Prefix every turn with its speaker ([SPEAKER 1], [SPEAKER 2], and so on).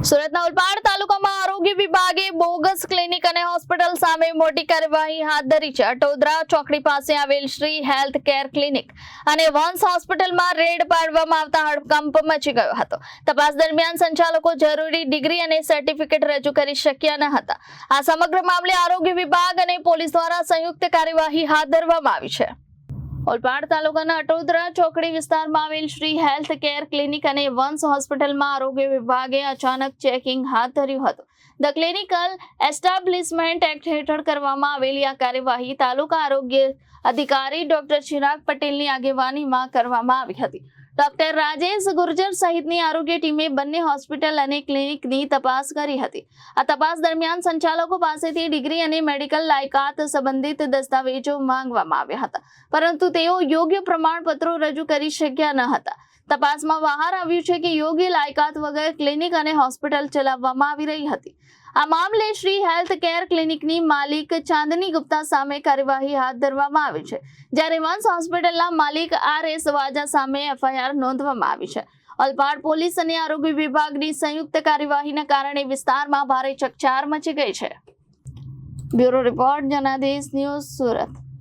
[SPEAKER 1] સુરતના ઉલપાડ તાલુકામાં આરોગ્ય વિભાગે બોગસ ક્લિનિક અને હોસ્પિટલ સામે મોટી કાર્યવાહી હાથ ધરી છે। અટોદરા ચોકડી પાસે આવેલ શ્રી હેલ્થ કેર ક્લિનિક અને વંશ હોસ્પિટલમાં રેડ પાડવામાં આવતા હડકંપ મચી ગયો હતો। તપાસ દરમિયાન સંચાલકો જરૂરી ડિગ્રી અને સર્ટિફિકેટ રજૂ કરી શક્યા ન હતા। આ સમગ્ર મામલે આરોગ્ય વિભાગ અને પોલીસ દ્વારા સંયુક્ત કાર્યવાહી હાથ ધરવામાં આવી છે। ઓલપાડ તાલુકાના અટોદરા ચોકડી વિસ્તારમાં આવેલ શ્રી હેલ્થ કેર ક્લિનિક અને વંશ હોસ્પિટલમાં આરોગ્ય વિભાગે અચાનક ચેકિંગ હાથ ધર્યું હતું। ધ ક્લિનિકલ એસ્ટાબ્લિશમેન્ટ એક્ટ હેઠળ કરવામાં આવેલી આ કાર્યવાહી તાલુકા આરોગ્ય અધિકારી ડોક્ટર ચિરાગ પટેલની આગેવાનીમાં કરવામાં આવી હતી। ડોક્ટર રાજેશ ગુર્જર સહિતની આરોગ્ય ટીમે બંને હોસ્પિટલ અને ક્લિનિકની તપાસ કરી હતી। આ તપાસ દરમિયાન સંચાલકો પાસેથી ડિગ્રી અને મેડિકલ લાયકાત સંબંધિત દસ્તાવેજો માંગવામાં આવ્યા હતા, પરંતુ તેઓ યોગ્ય પ્રમાણપત્રો રજૂ કરી શક્યા ન હતા। તપાસમાં બહાર આવ્યું છે કે યોગ્ય લાયકાત વગર ક્લિનિક અને હોસ્પિટલ ચલાવવામાં આવી રહી હતી। આ મામલે શ્રી હેલ્થ કેર ક્લિનિકની માલિક ચાંદની ગુપ્તા સામે કાર્યવાહી હાથ ધરવામાં આવી છે, જ્યારે વંશ હોસ્પિટલના માલિક RS વાજા સામે FIR નોંધવામાં આવી છે। ઓલપાડ પોલીસ અને આરોગ્ય વિભાગની સંયુક્ત કાર્યવાહીના કારણે વિસ્તારમાં ભારે ચકચાર મચી ગઈ છે। Bureau report Janadesh news Surat.